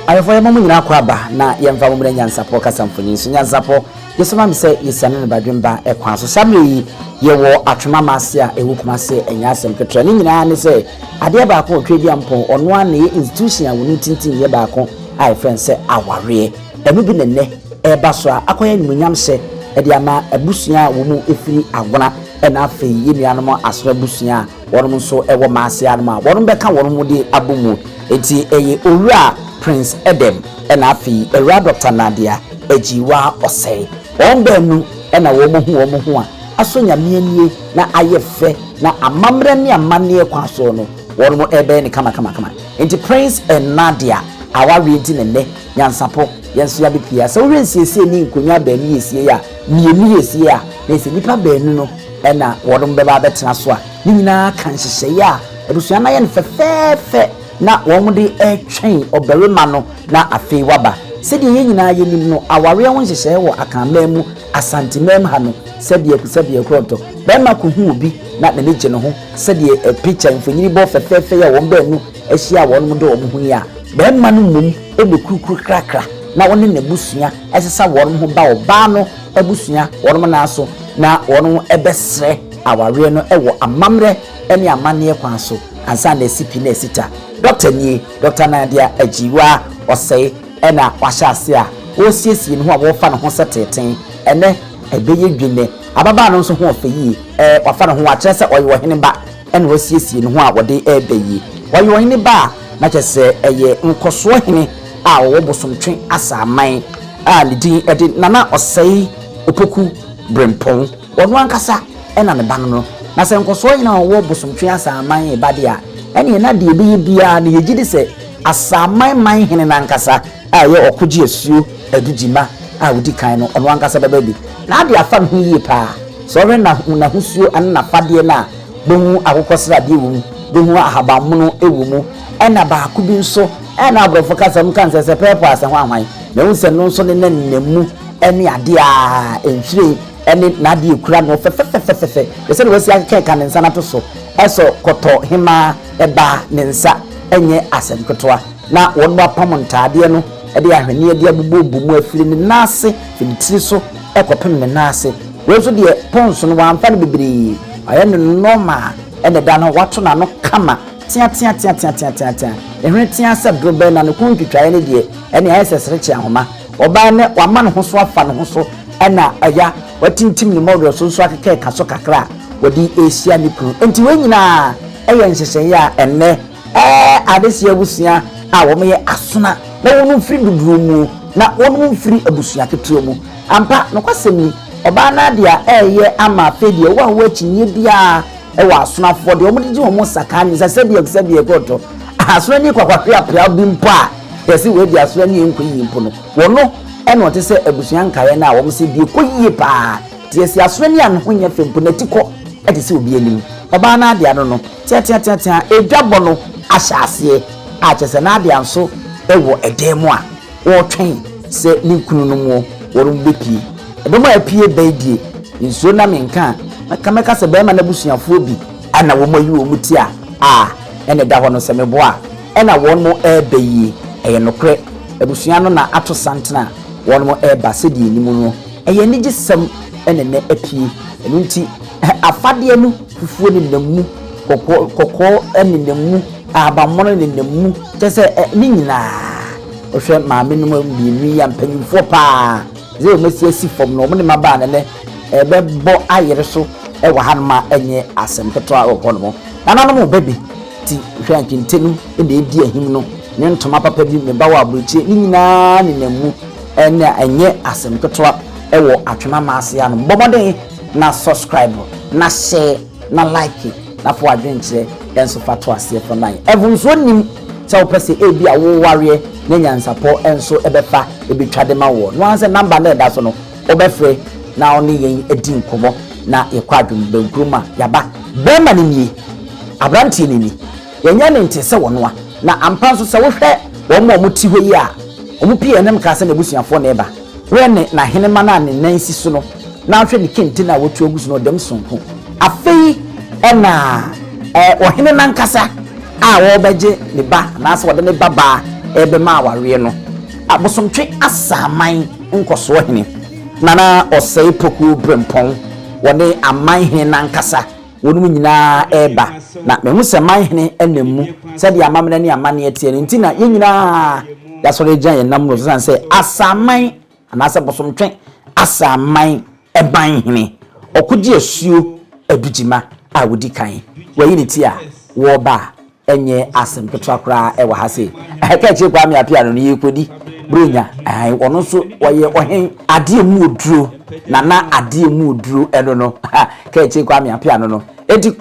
ayefo yemamu nyina kwaba na yemfa mo Nyansapo kasamfoni so Nyansapo yesoma me se yesane ne badwemba ekwan so samre yewo atwema mase a ewukuma se enya asem ketra ni nyina ne se ade ba ko twedi ampo ono an ne institution a woni tintin ye ba ko ai friend se aware emu bi ne eba so akoya ni munyam se ede ama abusua wo mu efiri agona ena afi yenuanom asra busua wonom so ewo mase anoma wonom beka wonom de abomu enti eye owura Prince Edem ena afi ewura Dr. Nadia ejiwa osei onbenu ena wo mo hu a aso nyame na ayefe na amamre ne amane kwa so no wonom ebe ni kama enti Prince and Nadia awari enti ne Nyansapo yenso ya bepia so wrensiesie ni nkonya baanu yesie ya mienu yesie ya na se nipa baanu no ena wonom beba betena so a ni nyina kan hyehye ya ebusua na ye ne fefefe na womde etwen oberema no na afei waba sedi ye nyina ye nim no aware won hyehye wo akanmam asantemam ha no sedi ekroto bema ko hu obi na ne gye no ho sedi picture mfonyiri bo fefefe ya won baanu ehia wonom de wom hu ya bema no mum ebekukuru krakra na won ne busua esesa wonom ho ba oba no ebusua wonom na aso na wonom ebesre aware no ewo amamre ene amane kwan so ansa na sipi na sita Dr. Nadia ajiwa osei ena wahase a wo siesie no ho a wo fa no ho seteten ene ebeye dwene ababa no so ho ofeyi wafa no ho a kyerese oyo hene ba ene wo siesie no ho a wode ebeyi oyo hene ba na kyerese eye nkoso hene a wo bosomtwe Asamanhene a ne din ede nana osei opoku brempon wono ankasa ena ne ba no na se nkoso hene a wo bosomtwe Asamanhene ba dia ene na de ebeyi bia ne yegide se Asamanhene hene na ankasa a ye Okogyeasuo adugima a wudi kan no ono ankasa baba bi na ade afa no yie pa so re na husuo an na fade na behu akokosra de wo mu behu ahabamono ewo mu ena ba ku bi nso ena abrofo kasa mu kan se pepo asa ho anwan na hu se no nso ne nanamu ene ade a enhire ene na ade ekura no fefefefefe se ne wasi akeka ne nsa na to so eso koto hima eba ne nsa enye asem kotoa na wonu apam ntade no ede ahwene ede abubu mu afiri ne nase fitiri so ekopem ne nase we so de ponso no wamfa ne bibiri aye no normal ene da no wato na no kama tia ehwe tia se drobe na no kuntwitwaye ne de ene aye sesreche ahoma oba ne wama no ho so afa no ho so ena aya watintim ne model so so akeka kaso kakra wodi Asia ni kru enti we nyina eye nhyehyeye a enne adesi abusua a wo me asona na wonu firi duduru mu na wonu firi abusua ketuo mu ampa no kwasemi oba na dia eye ama fedie wo awo akinye bia wa asonafo de omudi ji omo saka ni sabie goto asona ni kwakwahwe apia bimpo a yesi we di asona ni enkoyi mpo no wono eno te se abusua nkaye na wo se bi koyie pa ti yesi asona ni an honya fempo na tiko ete se obi anim oba na dia no tia edwabo no ahyase a chese na dia nso ewo edemu a wo twen se ni kunu no mo worum bepi edemu apie baidie nsuo na menka kameka se bema na busuafo bi ana wo mayi wo muti a ene da ho no se mebo a ena won mo ebeyi eye nokre abusua no na ato santena won mo eba se di nimu no eye ni gisem ene ne apie enunti afade no fufuo ni namu kokko ene namu abamono ni namu tese ni nyina ohwe maame no mbienu ya mpanyimfo pa ze o mesi asi fom no mo ne maba ne ebebo ayere so ewa hanma enye asem keto a okono mo nana no mo baby ti hwe ankintenu ede edi ahim no ne ntoma papa bi me ba wa abrochi ni nyina ni namu enye asem keto a ewo atwema maase ya no boboden na subscribe na share na like na fo adwenche enso fato ase for nine evunso nim se opese ebi a wo ware na Nyansapo enso ebefa ebetwade ma wo no anse number na da so no obefre na oni yen edi nkomo na ekwadwum benkruma yaba bema ni nie abrantie ni yenya ne ntese wono a na ampa so se wo hwe wo mo muti ho yi a omu pie nem ka se na busuafo na eba wene na henema na ne nansi so no na hwe ni kenti na wotu ogusu no dem sonko afei ena ohene nankasa a wo beje ne ba na so wode ne baba ebema aware no abosomtwe asaman nkoso hene nana osei poku brempon wone amanhene nankasa wonum nyina eba na mehu se manhene enemu se de amamene ne amane atie no ntina ye nyina ya sore gyan yenam no san se asaman anase bosomtwe asaman ebanhene Okogyeasuo adujima a wodi kan wayi ne ti a wo ba enye asem keto akra e wa ha se ka chi kwa me Appiah no yi kodi bronya ono so woye ohen ade mu oduro na ade mu oduro eno no ka chi kwa me Appiah no enti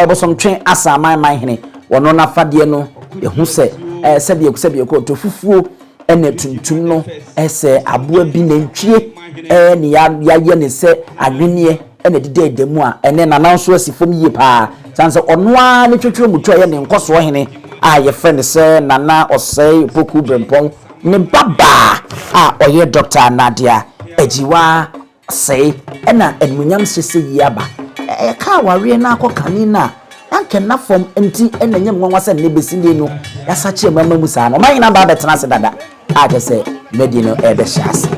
bosomtwe asaman manhene wono na fade no ehu se sebe ko to fufuo ene tuntum no ese aboa bi na ntwie ne ya ye ne se adwenie ene dide mu a ene nana nso asifom yie pa sanse ono a ne twetwe mutu aye ne nkoso hene a ye friend se nana osei poku brempon ne baba a oye Dr. Nadia ejiwa sei ena enmunyam sese yiaba ka ware na akokane na anke na fom enti ena nyem nwanwa se ne besinde no yasache mama musa no man na ba betena se dada a je se medi no ebe shas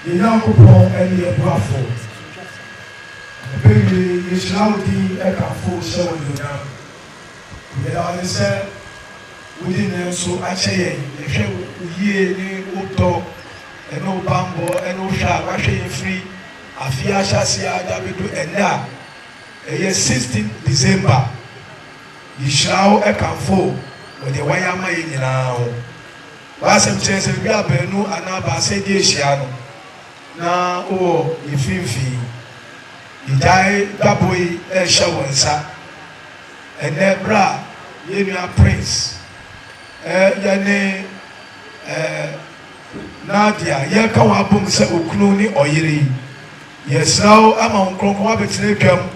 Nyansapo any brafo. Baby, you shall be a full show you now. We are said within them so actually, if you ye auto and no bambo and no shall washing free. Appiah Shasia Dabidu and that. A year 16 December. You shall a full. o de waya ma yi nyina ho ba sem chese bi abenu ana ba se di ehia no na o ifinfi idai daboi e hye wonsa ene bra yenua prince yane Nadia yeka wabum se okunu ni oyiri yesraw ama nkronkron wabetire twam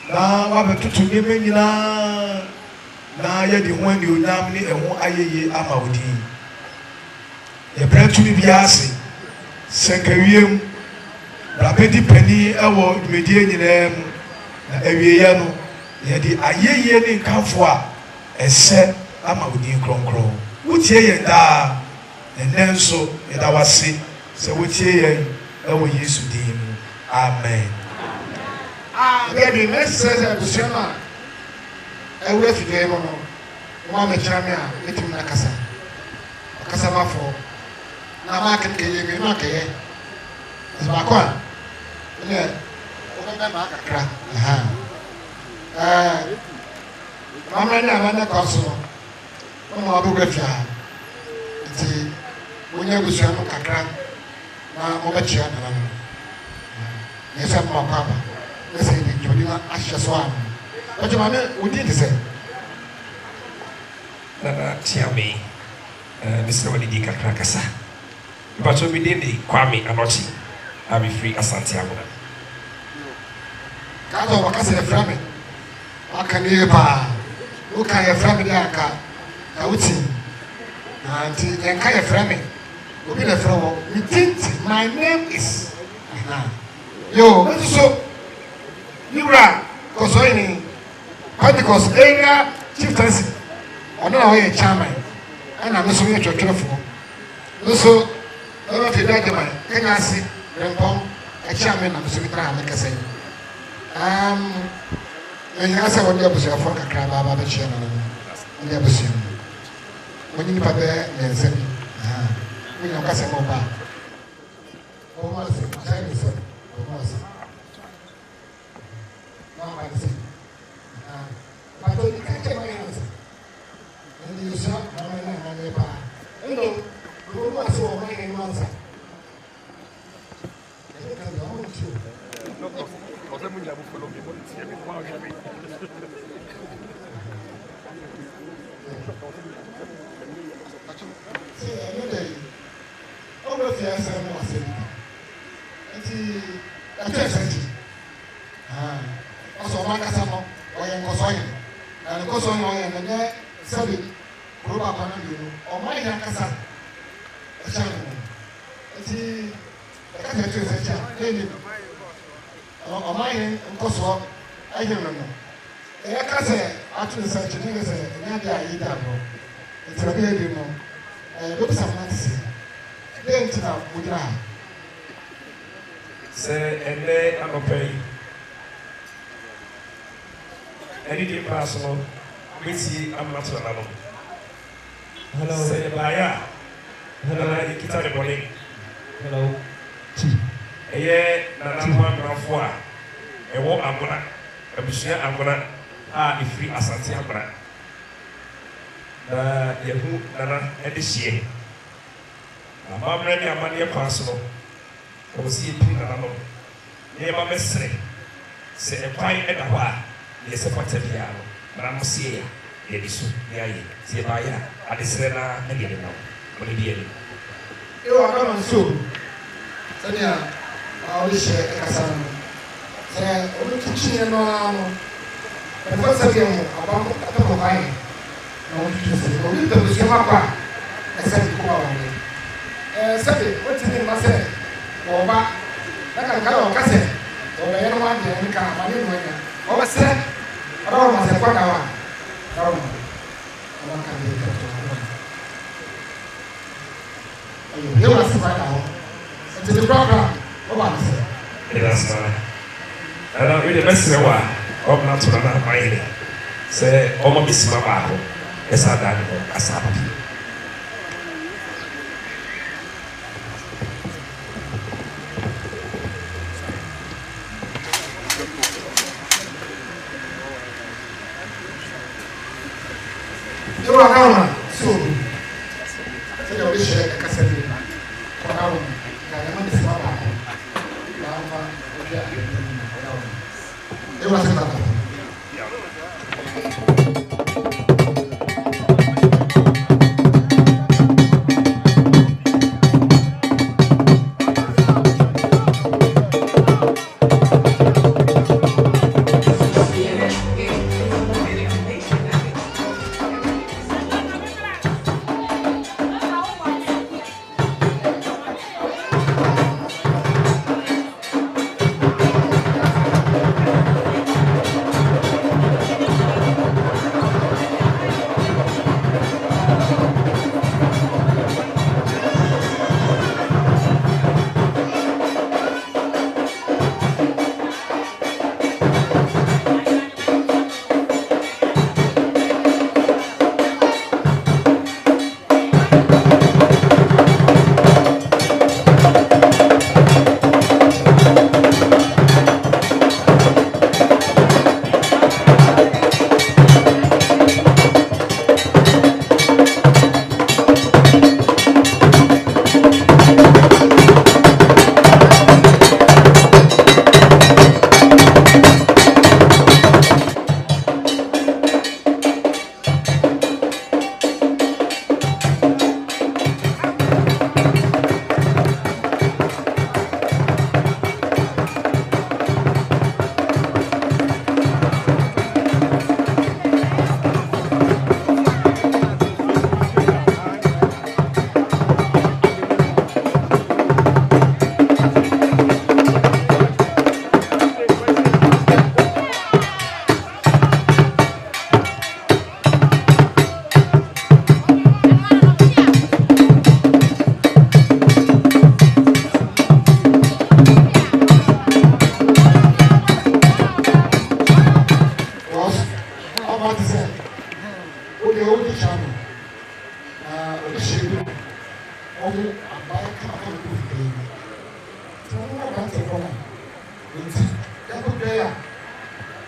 na wabetutu neme nyina na yedi ho ani onyam ni eho ayeye ama odi yebratu ni biase senkawiem rabedi pani ewo dwedie nyina mu na awieye no yedi ayeye ni nkanfo a ese ama odi nkronkron wutie ye da enenso yeda wase se wutie ye ewo Yesu dim amen. Baby, message Bushama. I will if you gave on Mamma Chamia, let him like a Casama for Namakan Kayami Maka. As Macon. Yeah, Mamma Navana Consul. Mamma Bugafia. When you was young, Kakra, Mobachian. Yes, I'm my papa. Let's say you did not ask your swan. But your mamma, we did say. Nana Tiami, Mr. Wadidi Kakrakasa. But we did the Kwame Anochi. I'll be free as Santiago. Kato wakasi ya frame. Wakanipa. Uka ya frame ya kauti. Anti yanka ya frame. Ubi na frame. We think my name is. Yo, what is so? You are consoling Pentecost area chieftaincy. I don't know how you're chairman. And I'm not so much of trouble. Also, I don't feel that man. Can I see Rempong? A chairman, I'm so trying to make a say. When you answer what you have to for a crab about the chairman, you never see him. When you put there, and say, we don't pass a mobile. Almost, Chinese, almost. No, I see. But you can't take my answer. And you saw my neighbor. Hello, who was your main answer? Anything personal, we see I'm not alone. Hello, say Appiah. Hello, you kita the morning. Hello. Nana one brafwa. Ewo amuna. Ebusia amuna. Ifri asante amuna. Yehu nana edishie. Amamre ni amani personal. Osi pi nana no. Ne ma mesre. Se epai edahwa. Yes, a part of the hour, but I'm seeing it is so. Yeah, see, I decided I didn't know. What did you? You are coming soon. Sanya, I wish I could say, "Oh, look at you now." The first of you, about a couple of mine. No, you say, "Oh, you don't see my car." I said, "Go away." Say, what's the name? I said, "Oh, but I can't go. I said, oh, I don't want to. I can't. I didn't want to." Oh, I said. I don't want to say what I want. I don't want to be able to. You must find out. It's the program. What was it? That's not. I don't really mess with one. I'm not to another mind. Say, oh, my miss my Bible. Yes, I done. Asamanhene. You are now so. So you wish I could say it. Now, I want to stop. It wasn't that.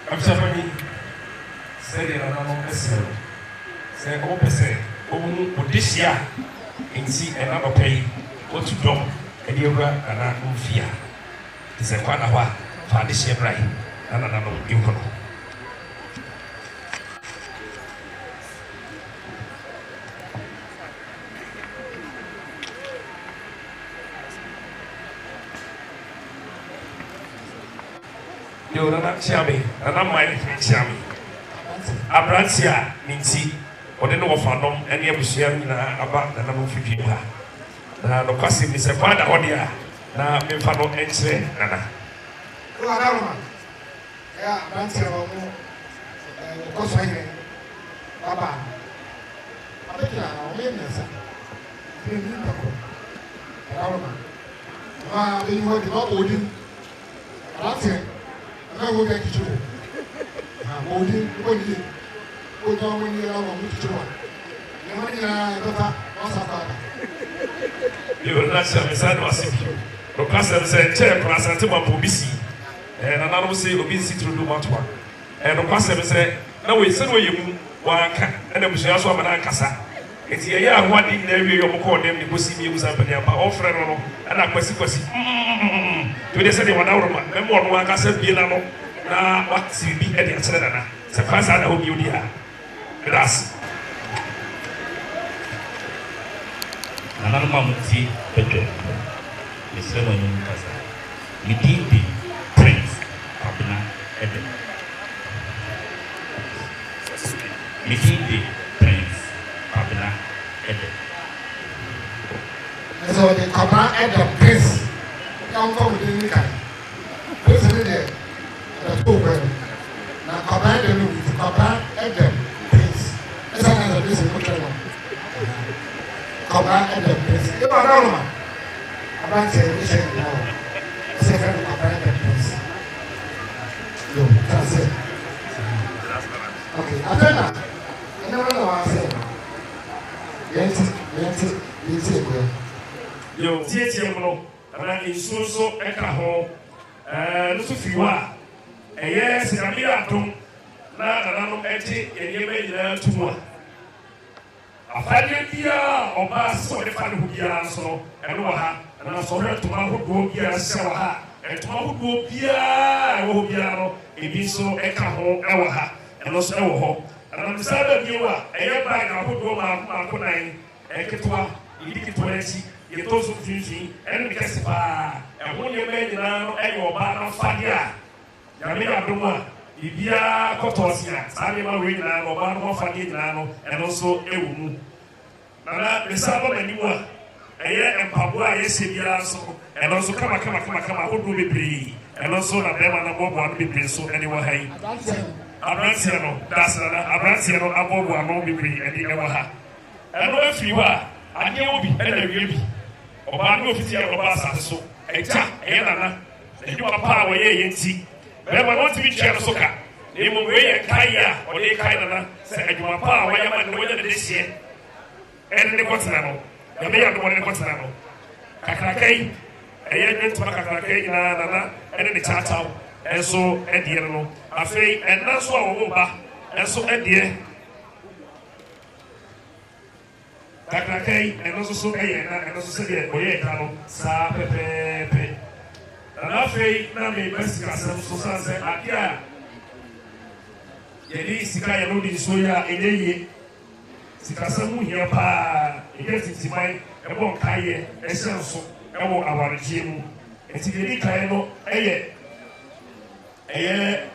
Amzaing said in another person, say, oh, person, oh, Odysseus, and see another pay, what to do, and you were an animal fear. It's a quite a while for this year, right? And another you know. You are not Chammy, and I'm my Chammy. Abrantia, Nincy, or the no fandom, and you share about the number of people. Now, the question is a father or dear. Now, me follow and say, Nana. You are now, yeah, Abrantia, Okogyeasuo, Baba. I bet you are Ebenezer. You need to go. You want to go holding. That's it. I will get you. Holding, holding. Put on when you are on with you. You want to you will not say, Mr. Wasip. Professor said, Chair, President Mabubisi, and another say, obesity through Matwa. And the pastor said, no, we said, you want, and the Bushiaso Manacasa. It's a year one in every year, call them the Bussi was up and offering, and I question. To the city 1 hour, member one can say, Pilano, now what's the big Eddie Sedana? Surprise, I hope you dear. Grass. Another Mamuti Pedro, the ceremony Casa. You did the Prince Appiah Eden. You did the Prince Appiah Eden. So the Appiah Eden Prince. Come forward in the car. Listen there. The two women. Now, Appiah Eden with Appiah Eden Prince. That's another reason for trouble. Appiah Eden Prince. You are now, Appiah Eden now. Second Appiah Eden Prince. No, that's it. Okay, after that, I never know what I said. Yes. Yo, TTM. And in so echo, Lucy Fiwa, a yes, and a miracle. Now, and I'm empty, and you made there to one. afade bia oba so de fa de bia so eno wa ha na so hwe to ma hodo bia se wa ha to ma hodo bia wo bia no ebi so e ka ho e wa ha eno so e wo ho na misaba bi wa e ba ga hodo ma ko nan e ketwa idi ketwa enti ye to so finfin eno ke se pa e ho ne me nyina no e yo ba na fade a ya me ya domo ibia kotosia sami ma we nyina no ba no fade nyina no eno so e wo mu na misaba mani wa eye empabo a yesi bia so eno so kama hodo bebre eno so na bema na bobo anu bebre so eni wa hai abrantia no dasana abrantia no abobo anu bebre eni e wa ha eno afi wa ade obi ena wie bi oba no ofiti ya oba sa so eja eye nana eni papa wa ye yenti bema no ti bi chia so ka emo we ye kai ya o de kai nana se ejuma pa wa ya ma no ye de sie eni ko tsena no ya me ya do ne ko tsena no kakrakai eye ntu kakrakai na nana ene ne chatao enso edie no afei enna so a wo ba enso edie kakrakai enno so eye na enno so se die oye ka no sa pepepe na afei na me basika sam so sa se Appiah yeli sika ya no di so ya enye sika samu hia pa eye titimai ebo kaye esenso ewo awarejie mu enti de kai no eye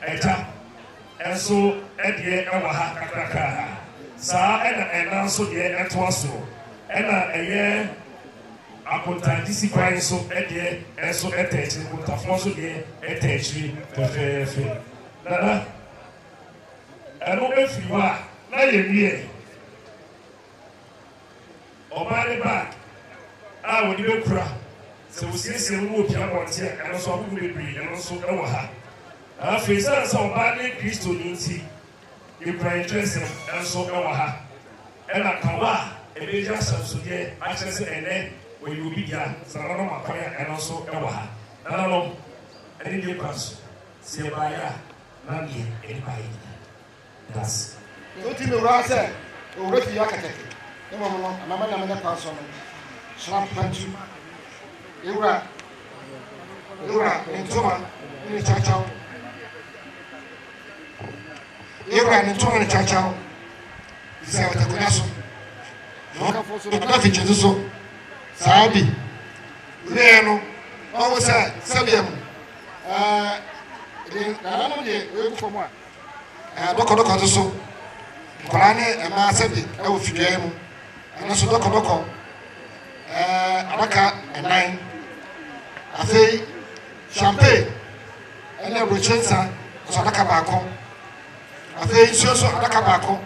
eja enso edie ewo ha kakraka sa ena so de eto aso ena eye akontandisi kwan so edie enso etechi kontafo so de etechi fefefe na eno efiwa na yemie obale ba a wodi bekura se wosiesie mu obi abonte eno so abubu bebre eno so ewo ha afei sɛ ɔbaa ne kristo ni nti ekura interest nso ɛwɔ ha ɛna kawa ebi gya asɛnsodeɛ akyerɛ sɛ ɛnɛ wɔyɛ obi dia sɛ ɔno makɔn a ɛno nso ɛwɔ ha nananom ɛne deɛ kwan so sɛ ɛbaeɛ a na deɛ ɛde baeɛ nyina das woti me wura sɛ owura fi akatɛke ne mɔm no anamanyame ne kwan so no hyera mpantu ewura ntoma ne kyakyaw ewura ne ntoma ne kyakyaw sɛ wɔtakonya so ɔda fikyɛnso so saa bi wurɛɛ no ɔwo sɛ sɛbea mu nananom deɛ ɔyɛgu fam a dɔkɔdɔkɔ nso so nkwaraa ne ɛmaa sɛbi ɛwɔ fidua mu ɛno so dɔkɔdɔkɔ adaka ɛnan afei champagne ɛne aburokye nsa nso adaka baako afei nsuo nso adaka baako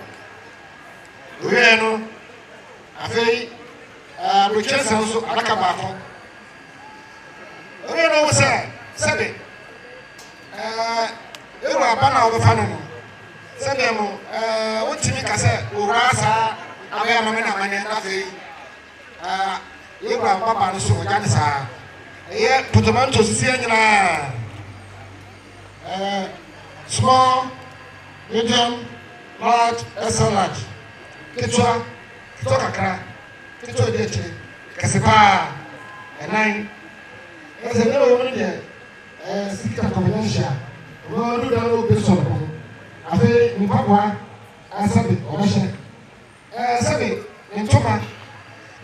wurɛɛ no afei aburokye nsa nso adaka baako wurɛɛ no wo sɛ sɛbi ewu aba na ɔbɛfa no no sɛdeɛ mo wontumi ka sɛ owura saa abɛyɛ amame na amane na afei ewu ababa no so ɔgya ne saa ɛyɛ potomanto sisiɛ nyinaa small medium large extra large ketewa kakra ketewa di akyire kɛse paa ɛnan ɛsɛ ne wɔ no deɛ sikita kɔmɛnyɛ nhyia ɔno ɔno da no obi sɔrɔ afei mpaboa asabi ɔbɛhyɛ sɛbi ntoma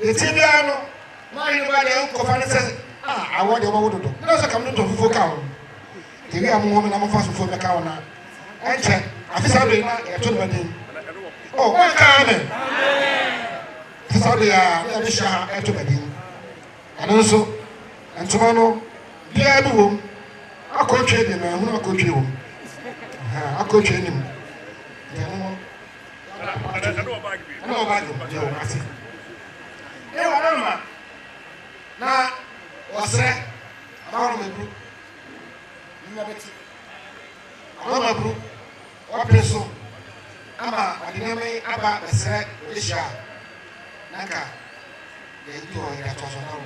eti biara no na ayi ba deɛ nkɔfa ne sɛ awɔ deɛ ɔbɛwo dodo ne sɛ kam ne ntɔ fufuo ka wo tebi a mo na mo fa fufuo bɛka wo na ɛnkyɛ afisa do na yɛto ne bɛden wɔn ka amen afisa do a ne yɛde hyɛ ha ɛto bɛden ɛno nso ntoma no biara bi wɔ mu akɔtwe de na ɛhono akɔtwe wɔ mu akɔtwe nim ɛna ɔbaage deɛ wɔ ase ɛwɔ anama na ɔsrɛ ɔbɛwɔ maburu nna bɛti ɔbɛwɔ maburu ɔpere so ama ɔde nneɛma yi aba bɛsrɛ ɔdehyia na nka yɛdi wɔ yɛde atɔ so na wɔ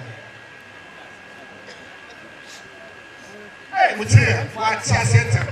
mutie wate ase ntɛm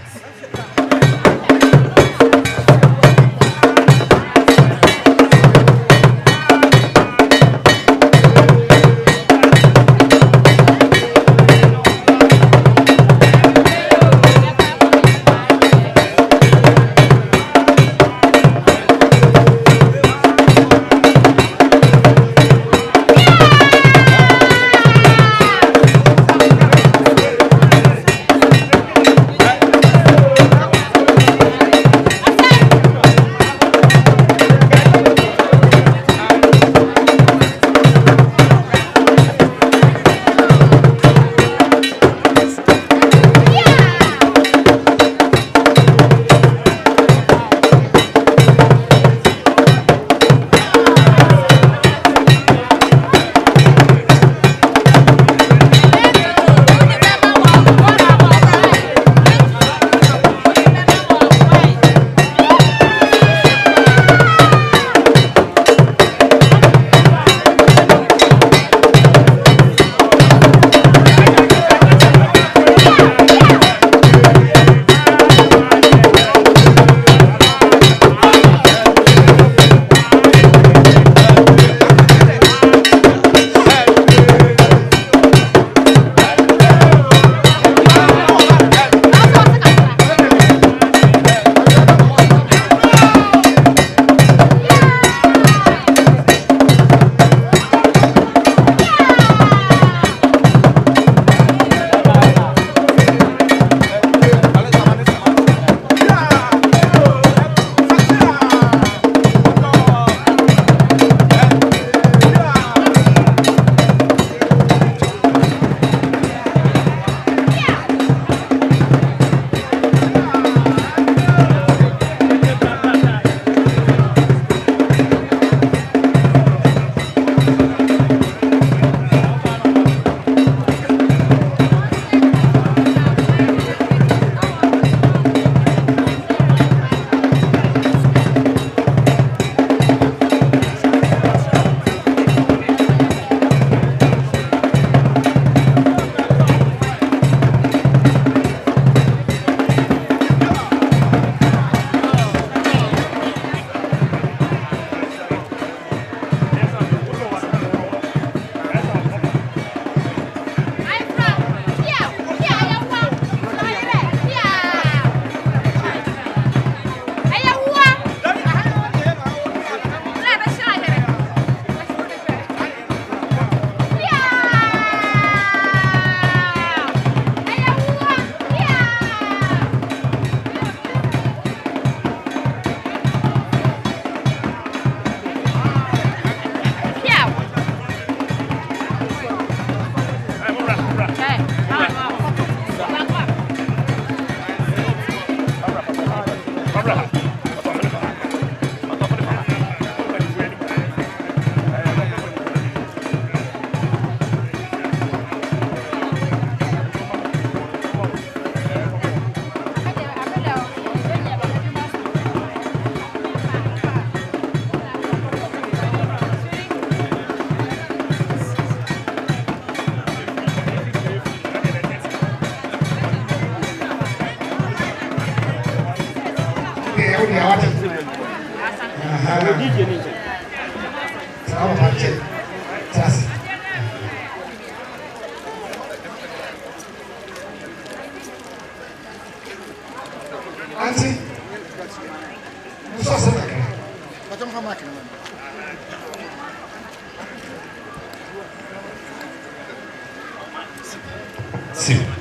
Auntie, you saw something. But I'm from Mackin. See.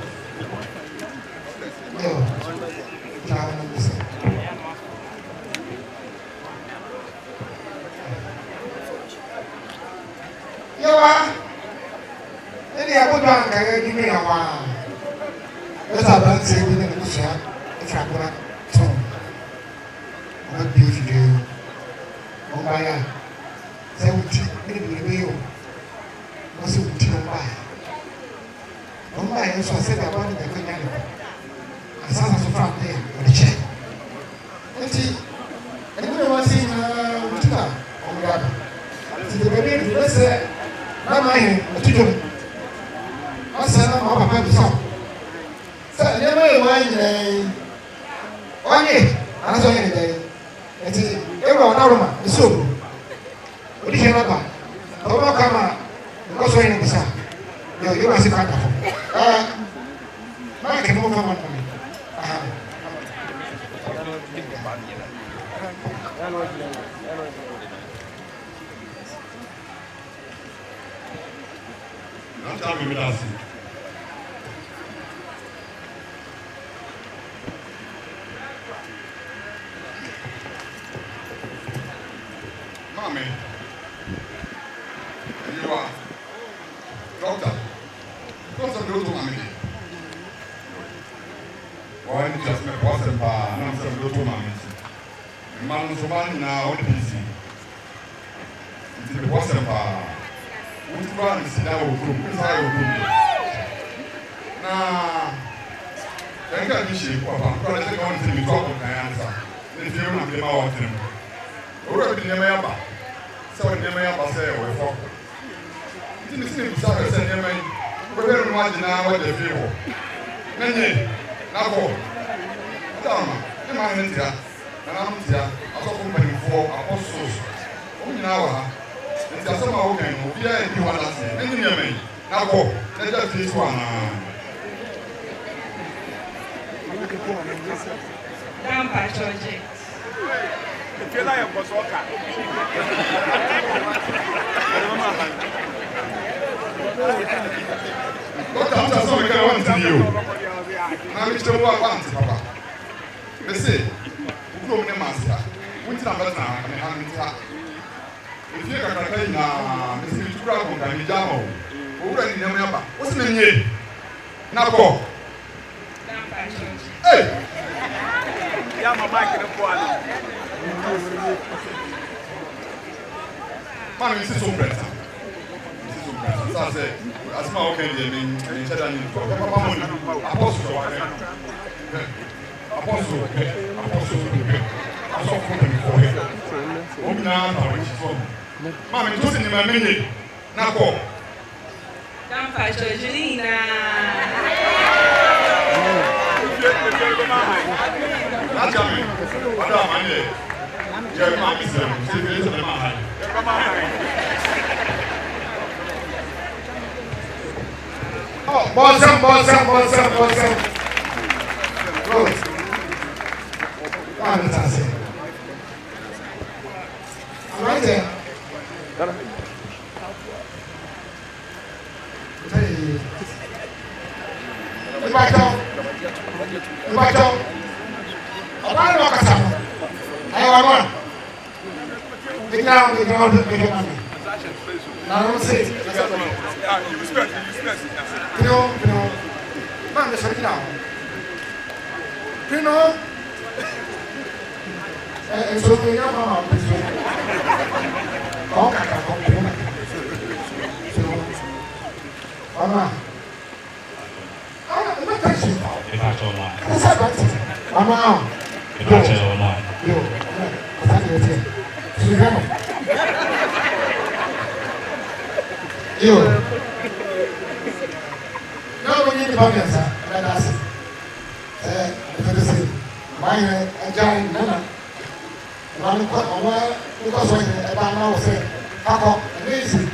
One because when about now say, "Kako, amazing."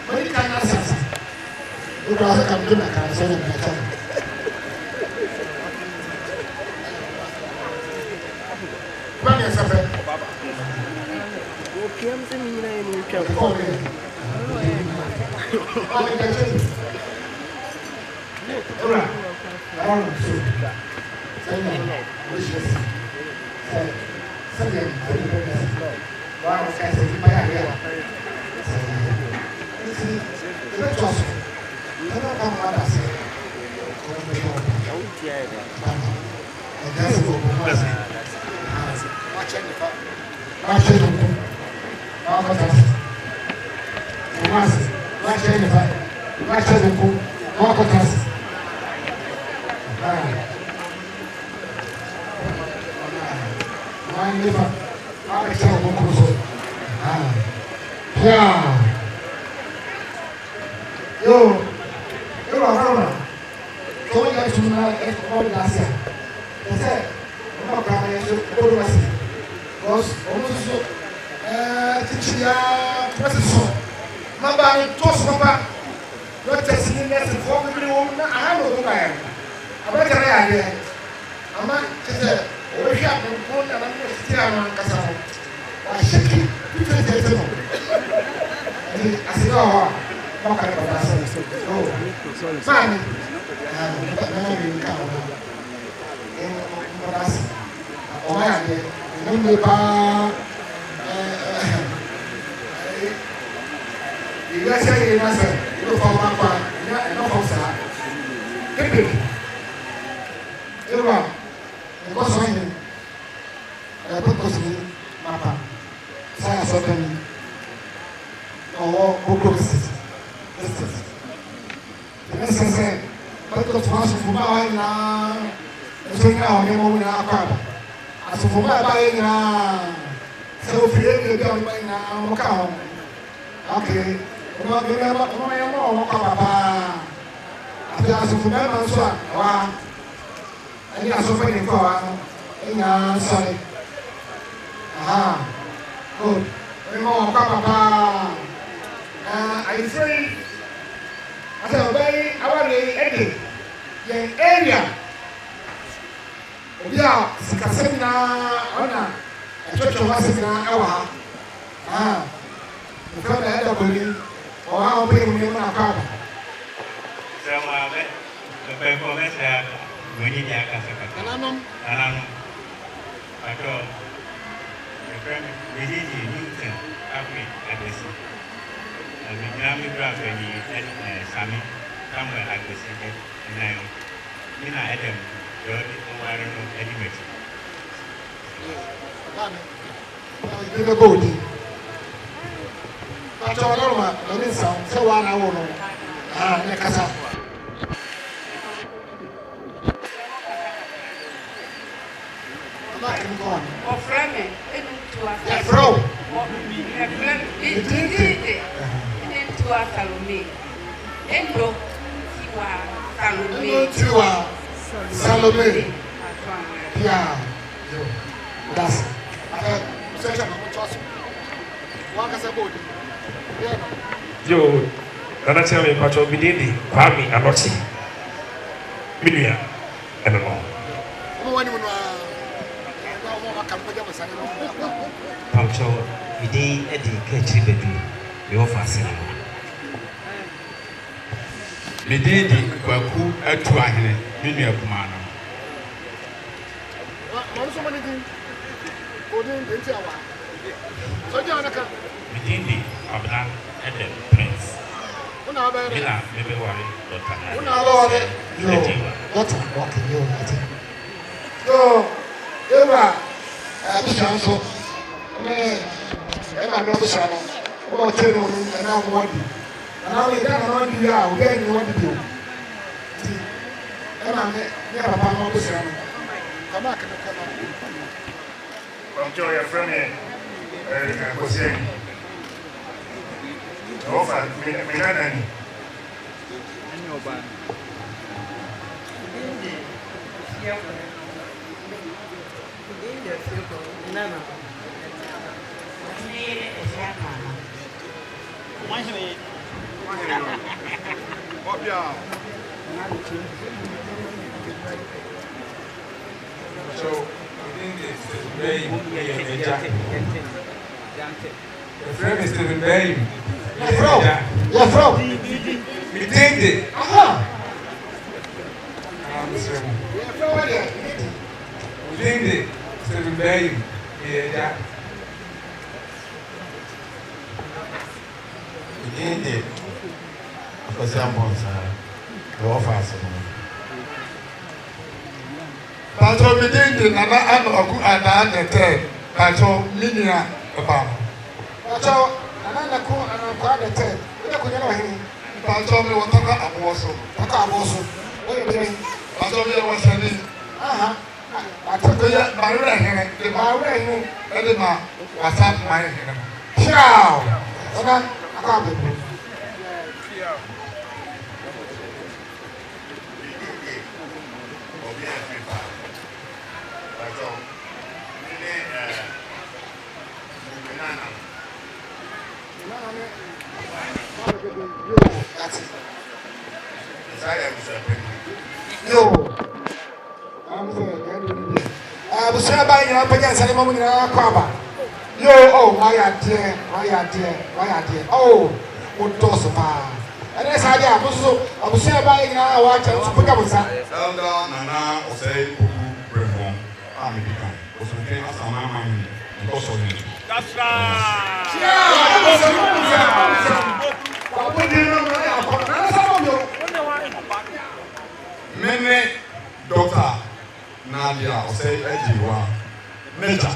When you can answer, you can come to my car so that I can. When you say, Yo, Nana tell me Pacho Bidindi, Kwame, and Lottie. Milia, and all. Pacho, Bidi, Eddie, Ketchy, baby, your fascinating. Mededi Kwaku Atuahene, Milia Kumano. Bidindi, Abna, Eden, Prince. Mina, maybe worry, Enjoy your friend. Jose. Offer Milanani. So, within this, very the frame is still very. You're from. Within it. Aha. Within it, still very. Yeah. Within it. Because I'm on the office. Pato within the Nana and Oku and the third. Pato Minia about. Pato Nana Ku and Oku and the third. Pato me was talking about also. Talk about also. What are you doing? Pato me was saying. Aha. I took the Maria here. The Maria here. And the man was up my here. Ciao. Nana, I can't be. Yo, I'm saying, by your opinion, and moment in our cover. Yo, oh, my dear. Oh, what does a man? And that's how I was saying, by your watch and put up with that. Nana or say, reform. I'm a become. Was within Asamanhene. That's right. Mene doctor Nadia or say Ejiwa Major.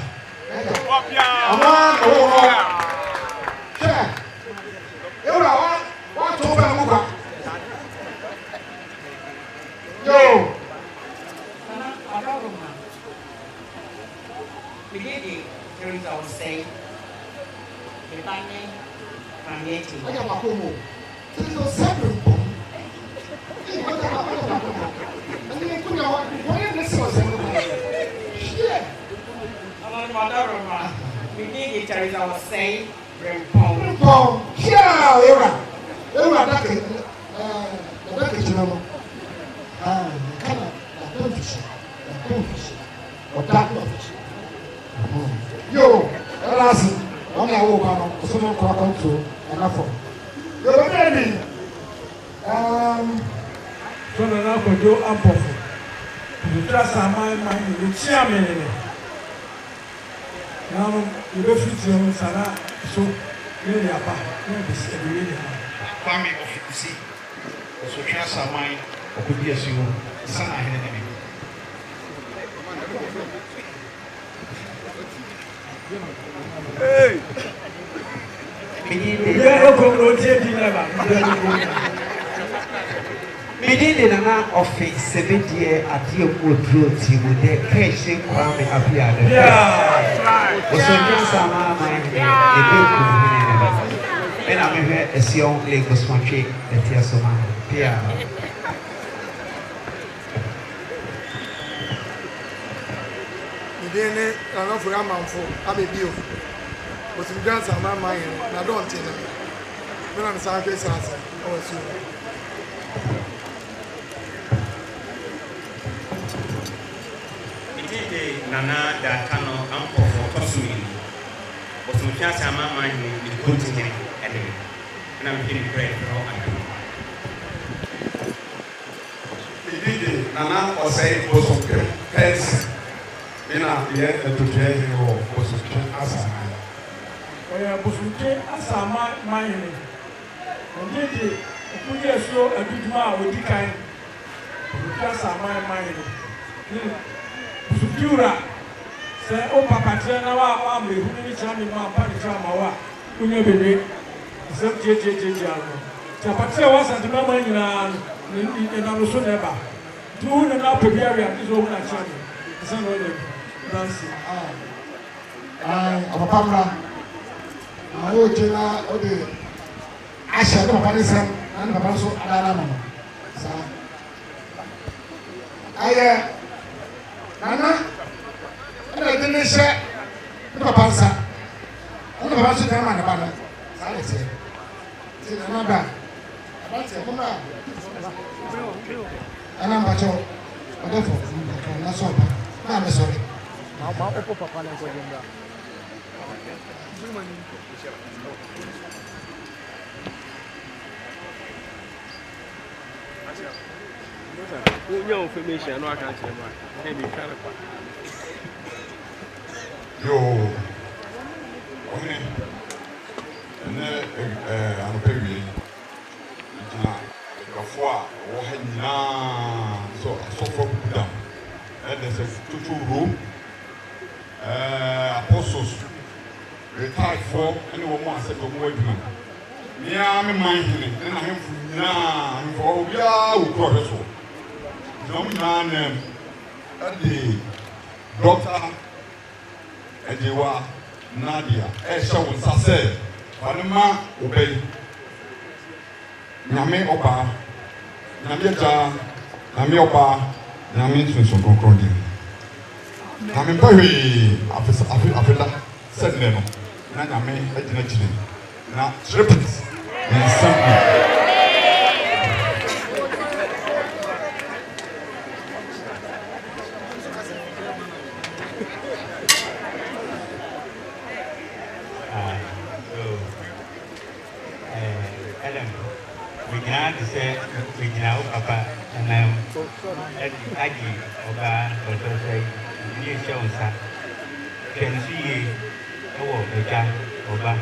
Yo. Beginning, there is our say. The binding from Yeti. I got my home. There's no separate. We did it, there is our say. Rimpong. Yeah, Era, that is yo, last one I woke up, someone come to enough. You're ready. So now go do ample. You trust my mind, you chairman. Now you go fit your Sana, so really apart. Kwame of Kusi, so trust our mind, Okogyeasuo, Asamanhene. Hey! Meaning Nana of 7 year at your good route with the cash in Kwame Appiah. Yeah, was on Nyansapo and I'm here as young Lagos country at Asamanhene. Then I don't forget my phone. I'm a bio. But you dance on my mind. I don't tell them. When I'm saying this, I was you. Nana that cannot ample for pursuing. But some chance on my mind with good to him anyway. And I'm feeling great for all I do. Nana or say, was okay. Heads. Ina yɛ ɛtutuɛ yi wɔ bosunke Asamanhene. Ɔyɛ bosunke Asamanhene. Ɔde de Okogyeasuo aduduma a odi kan. Bosunke Asamanhene. Bosunke wura sɛ o papa kyerɛ na wa mehu ne kyerɛ me mu ampa ne kyerɛ ma wa wonya bebre nsɛm gyegye ano. Sɛ apate a wasante mama nyinaa ne nam so na ɛba. Nti wo ne na apɛ bi awia ne sɛ wo na kyerɛ me. Sɛ na ɔyɛ Nancy. Papa, I will tell you, I shall not have some, and Papa so Adana. Nana, and I didn't say, Papa, and the house of the man about it. I say, it's not bad. About it, and I'm not sure. Therefore, that's all. I'm sorry. No information, no, I can't tell you. Yo, and I'm a baby. So for them, and there's a 2 room. Apostles retired for anyone wants to go more. Yeah, I'm minding, and I'm for we are professor. No man, the doctor, and you are Nadia, Esha was said, Panama obey. Name Oba, Namia, Namioba, Namin some concording. I'm in Paris, Africa, said Nemo, Naname, actually. Now, triplets, and something. We now Papa and I'm Aggie Oba or say you show us can see the guy Oba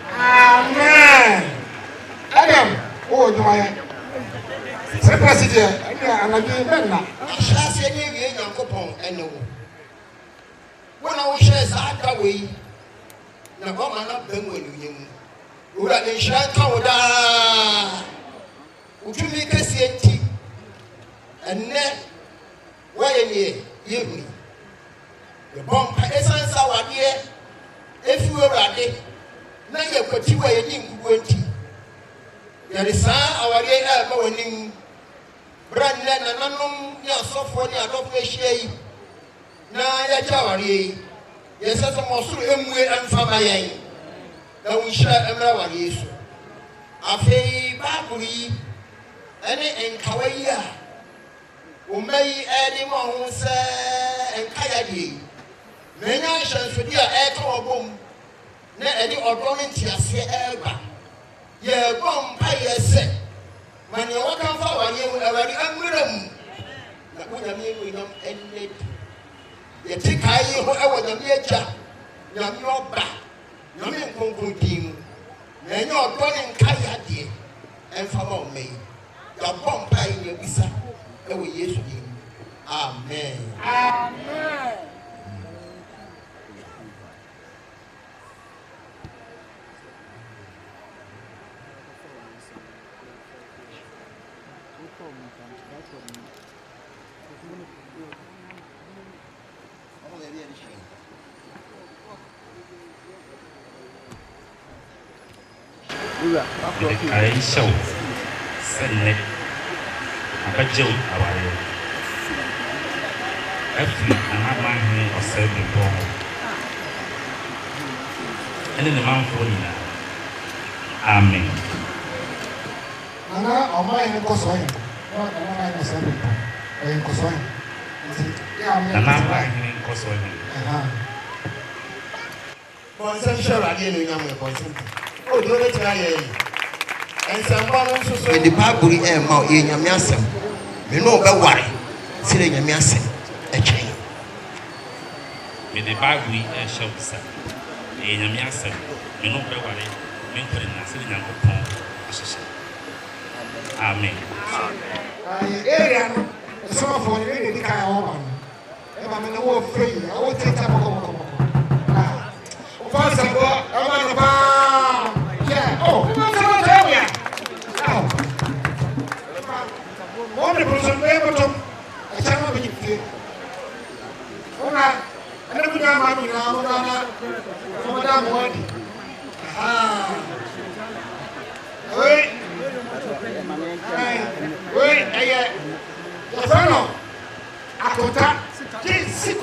Amen. Adam, oh, do I? President, and I give them. I shall say, you young couple, and no. When I was that way, the woman up them when you. Ura de shaka oda utumi kesi enti enne waye ye the bomb essence awade efu urade na ye kwati waye ni ngugu enti yare sa awade e ba woni brand na nanom ni asofo ni adofo ehie na ya jaware ye sese mo suru emue amfama yen na we share emra wa Yesu afei baburi ene enkawa yi a o mai edi mo ho se enkaya di menya hyansodi a eka obom na edi odo ne ntiase eba ye bom pa ye se mane waka fa wa ye awari amram na ko nyame enu nyam enne ye tikai ho ewo nyame agya nyame oba Yami Kongo team, and your burning Kayadi, and follow me. Your bomb pie in your visa, and we use him. Amen. Amen. I show Sunday. I joke about it. Every Asamanhene or 7 ball. And then the man for you. Amen. Nana, or my Kosoin. Not a 7 ball. In Kosoin. Nana, Kosoin. Consensual again in your consent. Oh, do it try. And someone so in the Bible, and Mount Yamiasem. You know about why. Sitting Yamiasem. A chain. With the Bible, and show the sun. Yamiasem. You know about why. Men put in a silly young pond. Amen. Area, some of you really can't open. If I'm in the war free, I will take up a first of all, I'm on the yeah. Oh, what's the area? One person able to a channel with you. I never got my now, Madame Wendy. Wait, the fellow, I could tap this sick.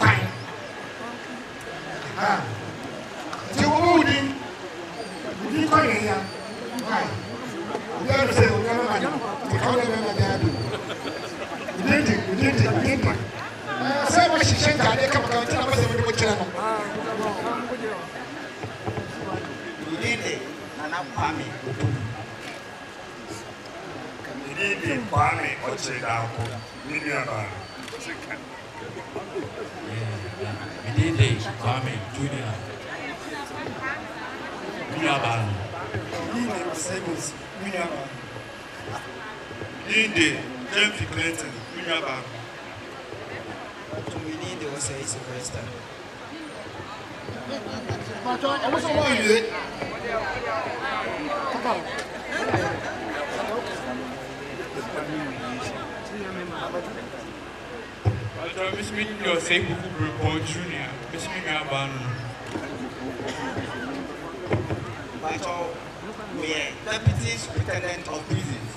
me ya. Why? We are say we are man. We call them man. We did it. Say what she said that come come tell us what channel. We did it. Nana Kwame. We did it. Kwame Ochedako. Million. We did it. Kwame Junior. Million. Savings, million. Inde, Jeffy Clinton, million. So we need the say it's the first time. I was on you. But Miss Minnie, you're saying who report Junior, Miss Minnie. But we are Deputy Superintendent of Prisons,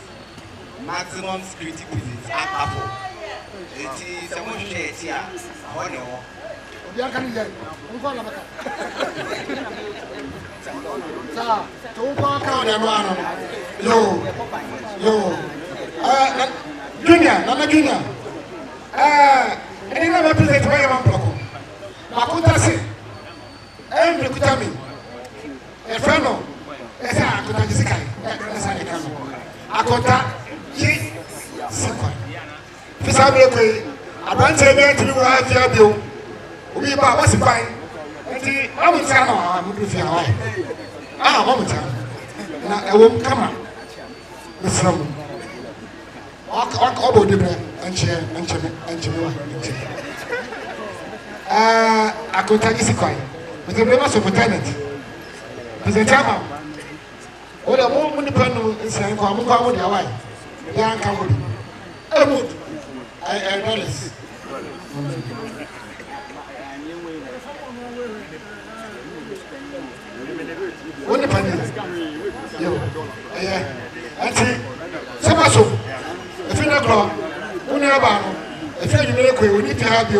Maximum Security Prisons, Appiah. It is a motion here. I want to. You can get. We go na baka. Sa, to go ka na no. Yo. Junior, Nana Junior. Any na represent why am block. Makuta se. Kuta mi. E frano. Esa akuta jisika. Esa ne kanu. Akota yi sikwa. Fisa be kwe. Abante be timi wa afia bio. Obi ba wasi kwan. Enti amutia no amudu fia wa. Amutia. Na ewom kama. Mesram. Obo de bre anche wa. Akota jisika. Mete be ma so lieutenant. Presentama. Ola mo ni panu nsan ko amko amu dia wai. Ya nka mo. Emut. Dollars. Woni pani. Yo. Ati semaso. Efi na kro. Woni aba no. Efi adwumere ko woni ti ha bi o.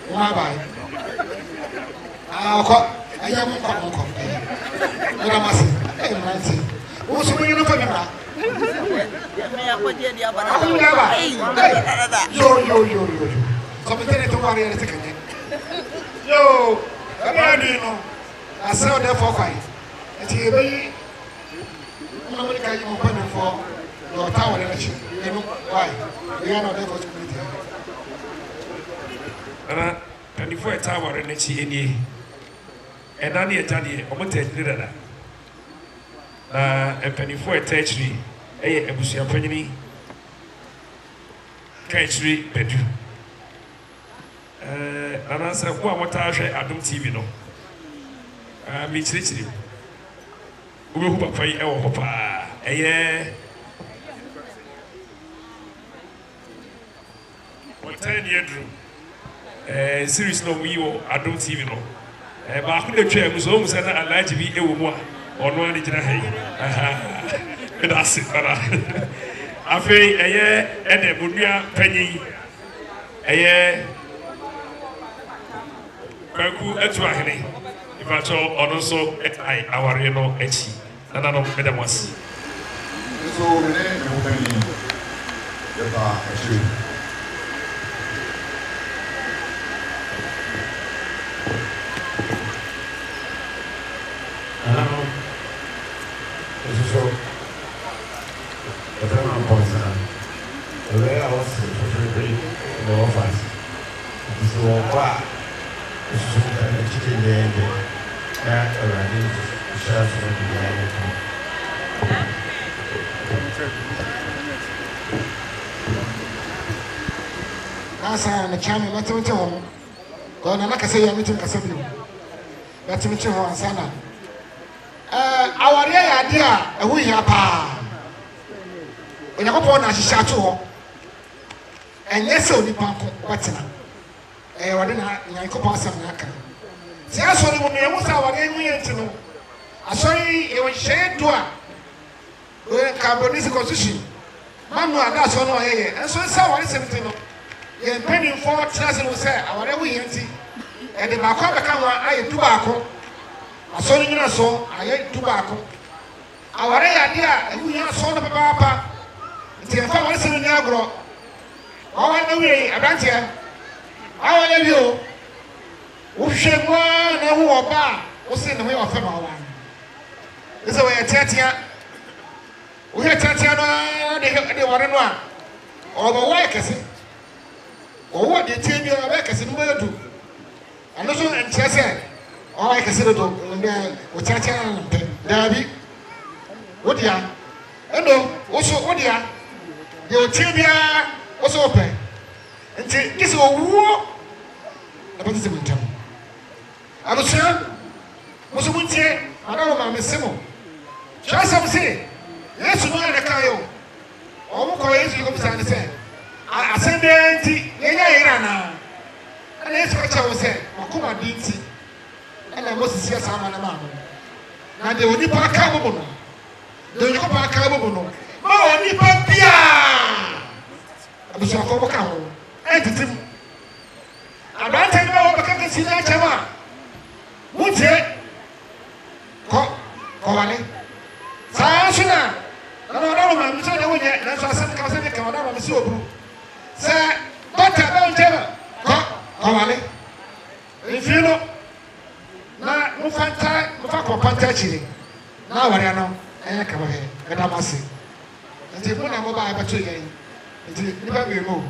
Wo aba. Ko aya mo ko. Ora masi. Masi. Wo so mo yino fa mi ba. Yo. Something to worry and second. Yo, come on, you know. I saw that for fine. And he be America, you open for your tower election. You know why? We are not there for security. 24 tower election in ye. And I need Johnny, I'm going to tell you that. A penny for a tertiary. A bush of penny catchery bedroom. And I said, what I don't TV no. Meets literally. We will pay our papa. What 10-year dream? Series no, we I don't TV no. But I couldn't tell you, so I like to be a woman or no one in that's it. I feel a year and a Buddha penny a year. Baku at Wahine. If I told also at our Reno Echi, and I don't better was. So, the name of the actually. This is so. The time points the way I was very in the office. This is all quiet. This is a chicken there. That already shares with the guy. Asa na chama matemete ho. Ko na nakase ya meeting kase bi. Matemete ho ansana. Aware ya de a ehu hia pa. Onyakopo na hihya to ho. Enye se onipa ko watena. Wade na nyankopo asam na aka. Ti asori mu ne mu sa wade enyu yenti no. Asori e wo hye do a. Carbonese constitution. Manu ada so no yeye. Enso sa wade semti no. Ye penny for trust no say aware wo yenti. E de ba kwa beka ho aye tu ba ko. Asori nyina so aye tu ba ko. aware ya dia ewu ya so no papa nti fa won se ni agro o wa na wi abrantie awo le bi o wo hwe mo na hu oba wo se ne ho ya fa no wa ese we tiatia wo ya tiatia no de wore no a o bo wa kese o wo de tie bi o ba kese no ba du ano so ntiase o wa kese do nde o tiatia no dabi wodia eno oso wodia de otibia oso open nti kisi owuo na pese muntam abusia muso muntie adawo ma mesemo chasa mse yesu no na kayo o mo ko yesu ko bisa ne se asende nti yenya yira na ana yesu ka chawo se makoma dinti ana mo sisi asama na ma na de oni pa ka mo no de ko pa ka bo no ma oni pa bia abuso afọ ka ho entitim abante no wo ka ka sina chama mute ko wale sa suna na ma mi so de wo nye na so asem ka se ka na ma si obru se bota ba ntema ko wale ifino na mu fa ko panta chiri na ware no ka ba he gada mase nti mo na mo ba ba to yen nti ni ba be mo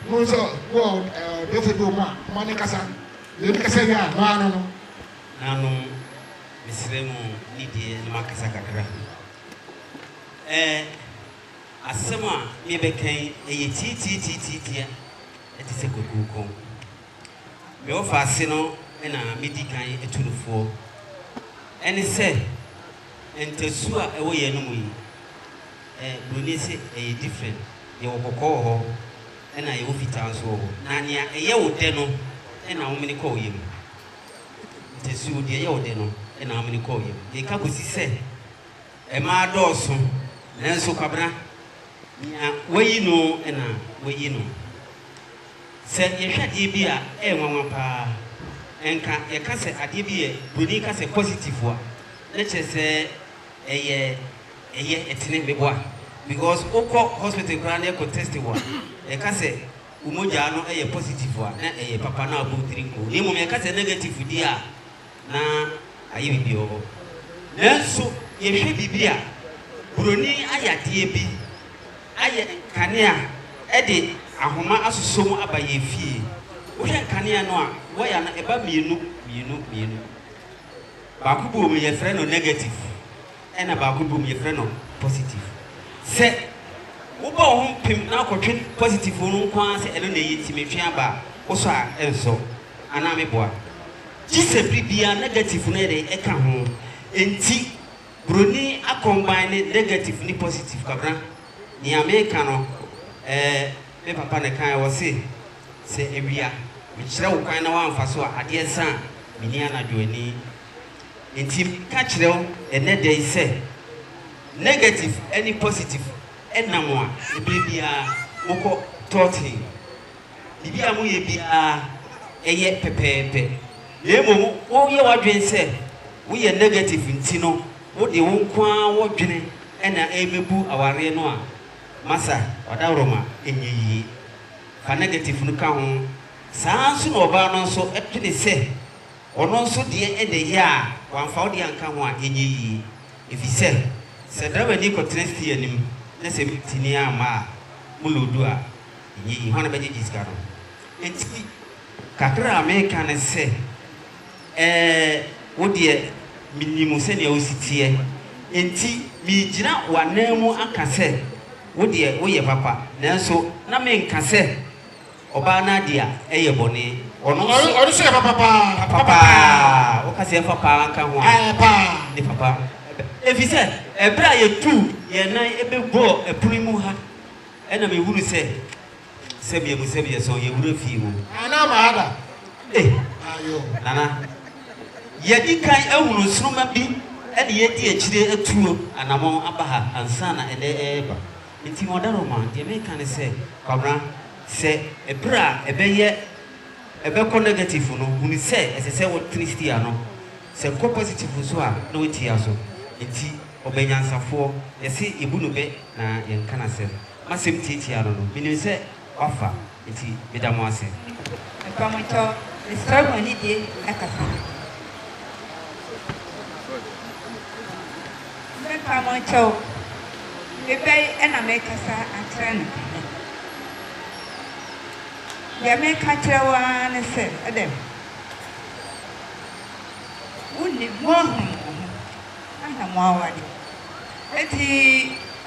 mo so wo do fe do mo ni kasa le ni kasa ya no ano no nanu misremu ni die ni makasa kakra asema mi be kan ti eti se kokuko me ofa ase no na medi kan etunufo eni se entesu a ewo ye no mu yi broni se different ye wokoko ho na ye ofita nso ho na nia eye wo de no na wo mini ko ye mu entesu de ye wo de no na wo mini ko ye mu ye ka kosi se ma doso nanso kwabra nia wayi no na wayi no se ye hwade bi a nwanwa pa enka ye ka se ade bi ye broni ka se positive wa na chese eye etine beboa because oko hospital kran e ko test wa e ka se umoja no eye positive wa na eye papa na abu trinko ni mo me ka se negative di a na ayi bi o nanso ye hwe bibia broni ayade bi aye kanea e de ahoma asosom abaye fie wo hwe kanea no a wo ya na eba mienu ba ku bo me ye frɛ no negative ena ba ku bo me ye frɛ no positive se wo ba ho pem na akɔtwe positive no kwa se eno na yiti me twa ba wo so a enso ana me boa gise bibia negative na de eka ho enti broni acombine negative ni positive kabra ni america no me papa ne kan wo se ewia me kyerɛ wo kwan na wa amfa so a ade sa mini ana doani enti ka kyerɛ wo ene dey say negative any positive enamo a ebibia woko torting bibia mo ye bia eye pepepe yemo wo ye wadwen say wo ye negative enti no wo de wo kwa wo dwene ena emebu aware no a masa wadawroma enyeyi fa negative no ka ho sanso no oba no so etwene say ono nso de ede ya wamfa wo de anka ho a enyeyi efise se dawe ni ko tresti anim na se tini ama muludu a enyeyi ho na beje jiska no enti kakra america ne se wo de minimu se ne ositie enti mi gina wanamu aka se wo de wo ye papa nanso na me nka se oba na dia eye bone ono se papa o ka se papa anka ho papa ni papa efise ebra ye tu ye nan ebebo eprimu ha ena me huru se bie so ye wura fi mu ana ma ada ayo nana ye di kan ehunu sunuma bi ene ye di akire atuo anamon abaha ansana ene eba nti modaro ma de me kan se kwabra se ebra ebe negative no huni se ese se wo tristia no se ko positive so a no wetia so enti Nyansapo, you see, Ibunube, na in Canasa. Massim Titiano, meaning say, offer, it's Vidamasi. A commenter, the ceremony day, Pamacho, the bay and a makasa and turn. The American one and said, Adam. Wouldn't it more? I am more.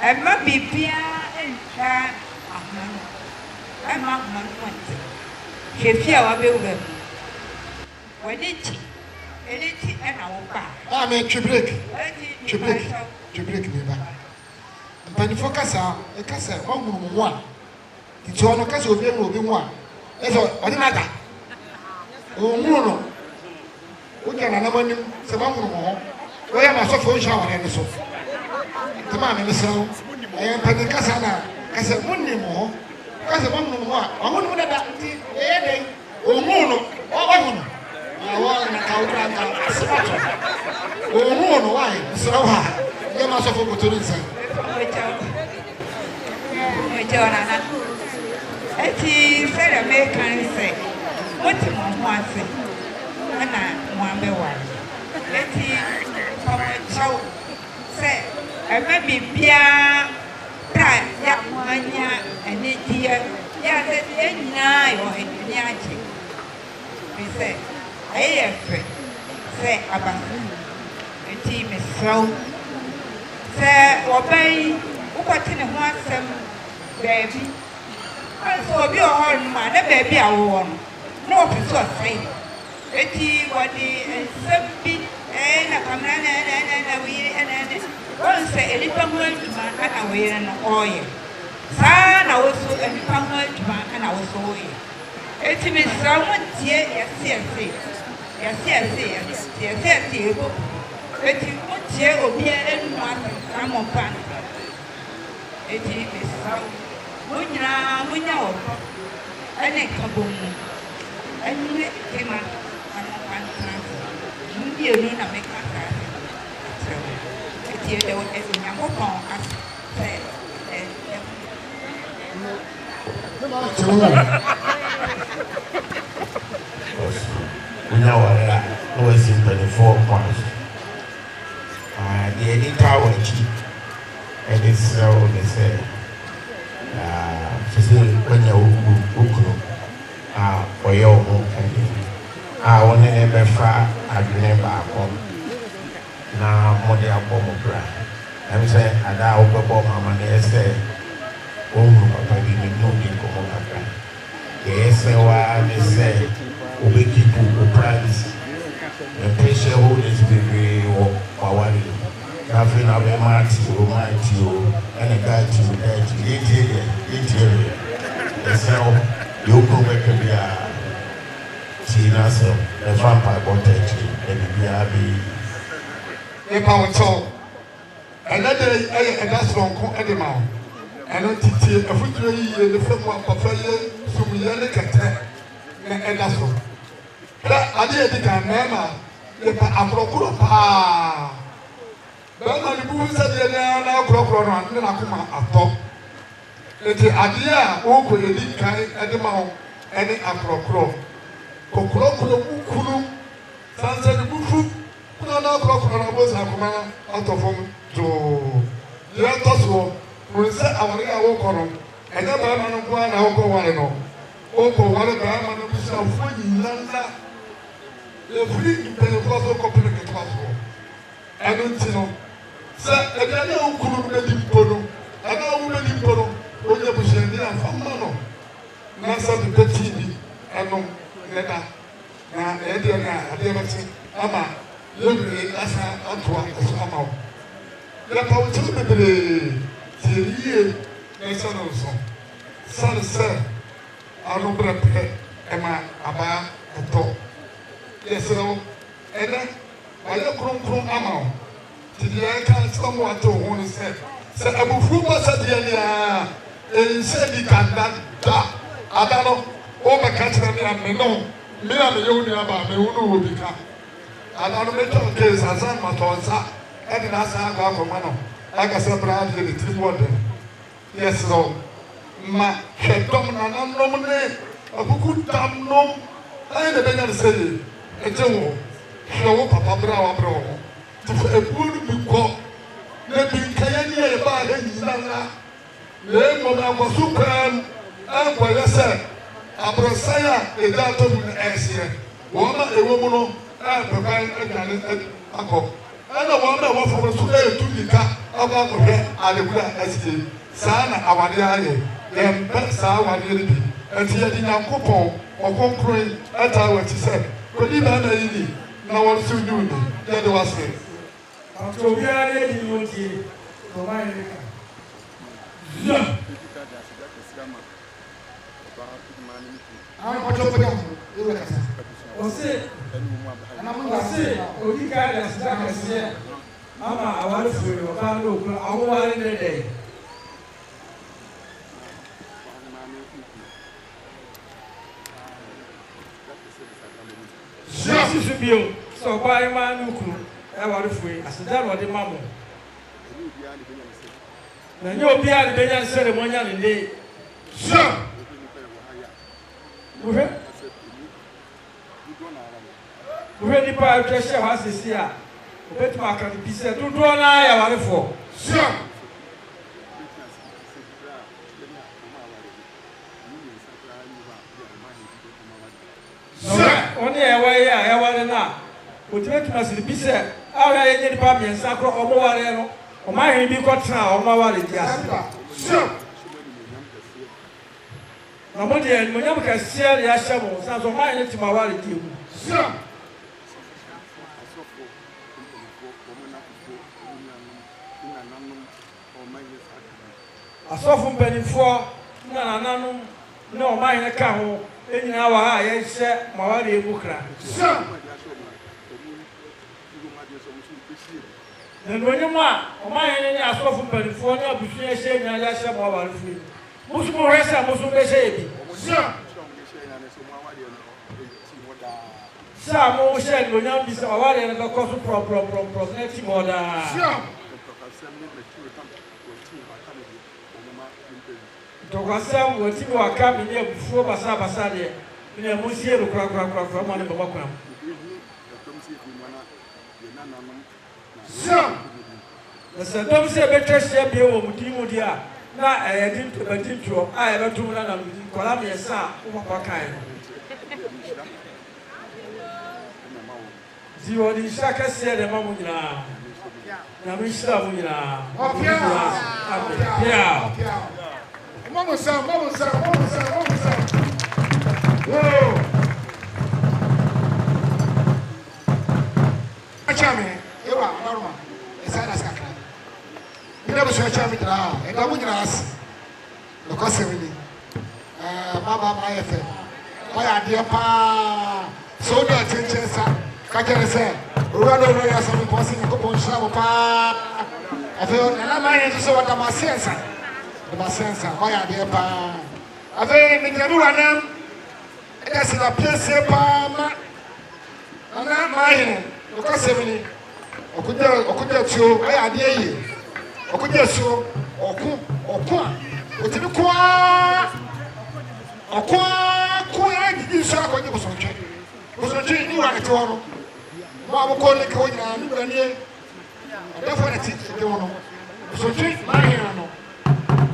I might be Pia and Chan. I'm not one. She fear will be. When did she? Anything and I will buy. I mean, to break me back. But the focus are a castle, one. It's one of castle will be one. That's all, what matter? Oh, no. We can another one, some more. Where am I so for shower and so? The man in the cell, I am Penny Casana, as a one more, as a one more. I won't know that. Oh, no, oh, I want to oh, no, why? So hard. You must have forgotten to listen. Eti said American say, what you want to say? And I want to one. Eti Chow say, I may be Pia, Yamania, and India, yes, and now in Yachi. We say, I am free. Say about the team is so. Say, obey what in a handsome baby. I saw your horn, man, a baby I won. No, it's what say. Betty, what the something, and a command and a wheel and one say a little word to man and a wheel and oil. Son, I was so a little word to man and I was oil. It's me someone here, yes. Yes, but you put here or be any one, I'm on pan. It is so. When you know, and a kaboom, and you came out on one you know, make a so it's here, there was a young as said. No, it's in 24 points. The editor was cheap, and it's so they say, when you for your home, I want to never far, I remember home. Now, Monday, I'll bomb a brand. I'm saying, I don't know my they say, oh, I didn't know you come on. Yes, they say, we keep the price. The pressure holders be or nothing of a match, and a guy to interior. So, you go back to be China, so the vampire contact and be a power toll. Another, and that's long at the mouth. And not to a foot the film of Papaya, some yellow cat, and that's all. I did it, Mama. I'm procure pa. But the boom said, now procure on the Nakuma at top. The idea, who could you kind at the mouth, any approcro. Cocro, Kulu, Sansa the Bufu, no procure was Nakuma out of home to the Antos. We said, I walk on, and then I don't go and I'll go on. Oko one man who is a fully landa. The free Pentecostal complicated classroom. I don't know. Sir, I don't know who could be Pono. I know who made Pono. When you push in there from Mano. Nasa the Petit, I know Neta. Now, I didn't say, Ama, look at Asa Antoine as Ama. The power to the year, Nasa also. Son, sir. I don't prepare Emma Appiah at all. Yes, no, and then I look from Amount. To the I can't somewhat to one said. Said Abu Fuba said, and said he can that. I don't know, over country and no, me and the union about me who will become. I don't make a case as I'm a tosa, ɛde n'asa akɔ akɔma no akasa braa de ne tiri mu ɔdɛ yɛserɛw ma hwɛ dɔm nananom ne akuku dam nom ɛyɛ na ɛbɛnya ne sɛ yie ɛgye wo hwɛ wo papa berɛ a wabrɛ wo ho nti ebuo no bi kɔ na bi nkɛyɛ ne yɛ baa yɛ nyinaa na mmom akɔso koraa mu ɛnkɔyɛ sɛ aborɔsan a ɛgya atɔ mu no ɛɛhyeɛ wɔn a ɛwɔ mu no ɛɛpɛkwan aduane akɔ ɛna wɔn a ɛwɔ fam no so ɛɛtu nika akɔ akɔhwɛ adekura asie saa na awadeɛ ayɛ yɛmpɛ saa awadeɛ no bi nti yɛde nyankopɔn ɔkɔnkron ɛtaa wɔ akyi sɛ kɔdi bɛrima yi ni na wɔn nso nyi ni yɛde wase. obiara yɛ di wɔn tie ɔba yɛ de ka yɛ. Ɔse odi ka da sida kɛseɛ ama awarefo yi ɔbaa no okunu awoware ne dɛ. Sisi bio sɛ ɔbaa yi maa no okunu awarefo yi aseda na ɔde ma mo. Na nye obiara de benya nsɛ de mo nya ne de. Wohwɛ nipa a atwa hyɛ hɔ asesi a wobɛtumi aka no bi sɛ dodoɔ no ayɛ awarefoɔ. Ɔne ɛwɔ yi a ɛware no a wɔtumi atumi asene bi sɛ awɛ a yɛnyɛ nipa mmiɛnsa korɔ ɔmo ware no ɔmahene bi kɔtena a ɔmo aware di ase. Na mo deɛ animonyam kɛseɛ de ahyɛ mo san so ɔmahene tumi aware di emu. Asɔfo mpanimfoɔ na nananom na ɔmahene ka ho nyinaa wɔ ha a yɛhyɛ maware emu kra. Na animonyam a ɔmahene ne asɔfo mpanimfoɔ ne abusua hyɛ nyinaa yɛahyɛ mawarefo yi. Musu mo hwɛ sɛ musu bɛhyɛ yɛ bi. Sɛ a mo hyɛ animonyam bi sɛ maware no bɛkɔ so prɔprɔprɔprɔ na ti mɔ daa. Tɔkwasɛm wɔti mi waka mi ne abufuo basabasa deɛ mi na mo sie no korakorakorakora mo ne bɛbɔ kwan. Na sɛ dɔm sɛ ɛbɛtwa hyia bie wɔ mu din mu deɛ a na ɛyɛ di ntuo a yɛbɛtom na nam di nkɔla mmiɛnsa a wopapa kae no. Nti wɔde nhyira kɛseɛ de ma mo nyinaa. Nyame nhyira mo nyinaa. Appiah. Vamos lá. Uou! Chame, eu norma. Essa é a nossa cara. Me dá você chame lá. É da muito graça. No caso ele. Baba vai fer. Vai a dia pa. Sou da tinchesa. Kakere se. Ruano no ya sabe posse ko poncha pa. Afi na mai isso só da maciença. Masensa, why dear pa? Ave Nicaruana, it is a place pa. Ana mine, Okasevini, Okogyeasuo, I are dear. Okogyeasuo, Okwa, Okwa, did you say what you was on check? Was on check, you are at all. Mamma called the coin and therefore I teach the one. So check my hand.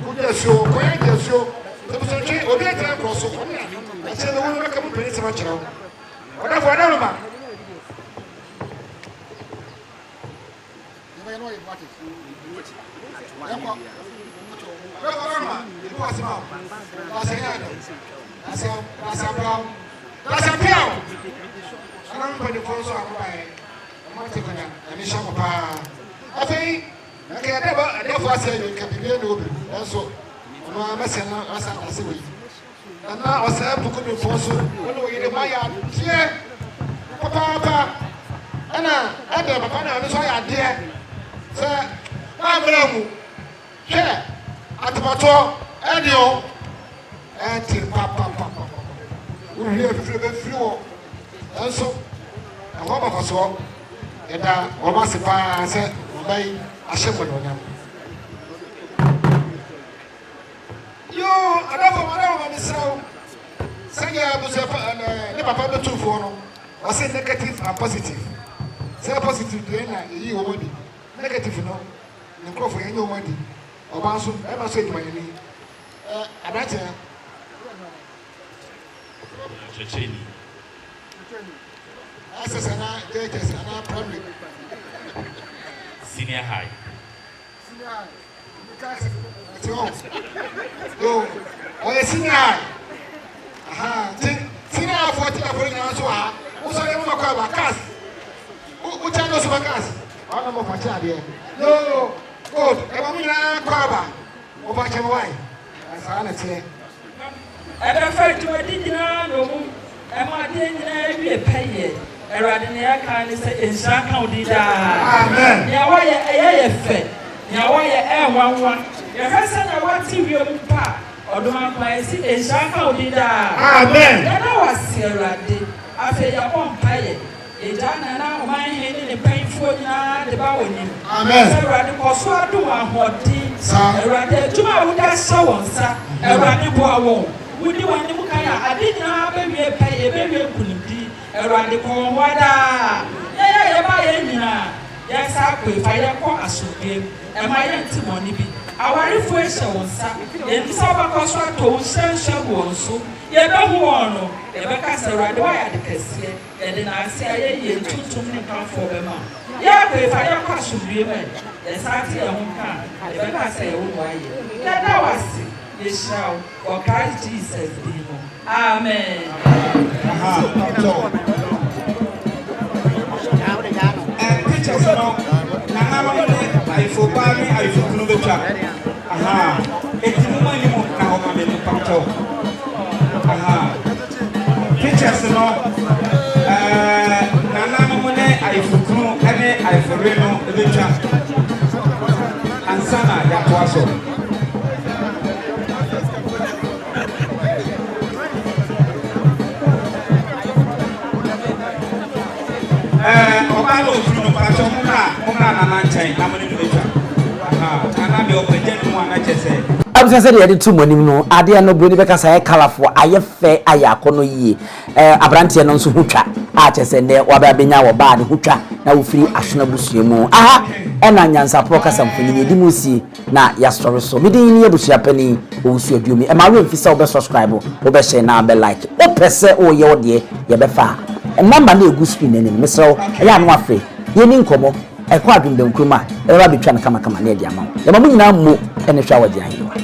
Okogyeasuo, Okogyeasuo. So check, or get a cross of one. I said the woman come to it much now. Whatever, I don't know. You know what it Here, at the bottom, and you and papa. We hear the floor. And so, a woman was all, and I almost said, bay Asamanhene. Yo, I so Sanya was a papa two for I say negative and positive. Say positive, then you already negative, no. And go for any money. Or also, I must say, my name. I bet you. As a public. Senior high. Yo, oh, senior high. Aha, senior 40 now. Who's a young man? Cast. Who tells us cast? I don't know what I no, good. I'm Kwaba. Over Chawai. As I say. I prefer to a dinner, no. Am I didn't pay it? A radina can say in Shanka did. Amen. Yawaya, a fed. Yawaya, one. Your husband, I want to be your pa. Or do my place in Shanka did. Amen. Then I was Sierra. I feel your own pay. Ejana na my head in the painful na the bawoni. Amen. Erade koso adu ahodi. Erade tuma wuda sawo nsa. Erade bo awo. Wudi wani mu kan ya ade na be wie pay e be wie kunidi. Erade ko wada. Ye ba ye nyina. Ya sa ko fa ye ko asubiem. E ma ye ntimoni bi. Awari fo ehye wonsa. Ye nsa ba koso ato wonhye wonso. Ye be hu ono. Ye be ka se erade wa ya de kese. And then I say, I too many pounds for them. Yeah, if I am question women, the Sati and Hunka, if I say, oh, why? That was it. They shall, for Christ Jesus, Amen. And teachers, I for Bami, I for Clubber. Aha, it's no money now, I'm in the panto. Aha, teachers, I fukunu ene I foreno ebecha ansana ya twaso obalo funu pacho muna na manchen na moni ebecha ana me opejenu mu anachese abisa se de tu monim no ade no bro ni beka sa colorful aye fe aye akono yie abrante no nso hutwa a chese ne waba benya wo ba de hutwa na wo firi ahona busua mu aha ena Nyansapo kasamfoni yedi musi na ya story so midin ni abusua pani owusu aduomi e ma we mfisa wo be subscribe wo be share na be like wo pese wo ye wo de ye be fa number na egu screen ne mesro ya no afi ye ni nkomo e kwa adwumbe nkruma e ba betwa na kama na e di ama ye ma mu nyina mu ene hwa wo di ahiwa.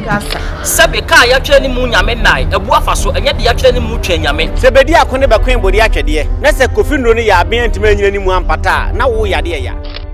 kasa sebe ka ya twere ni mu nyame nai ebu afa so enye de ya twere ni mu twa nyame sebedi akone bakwen bodi akyede na se kofi nro ni ya aben ntime nyina ni mu ampata na wo yade ya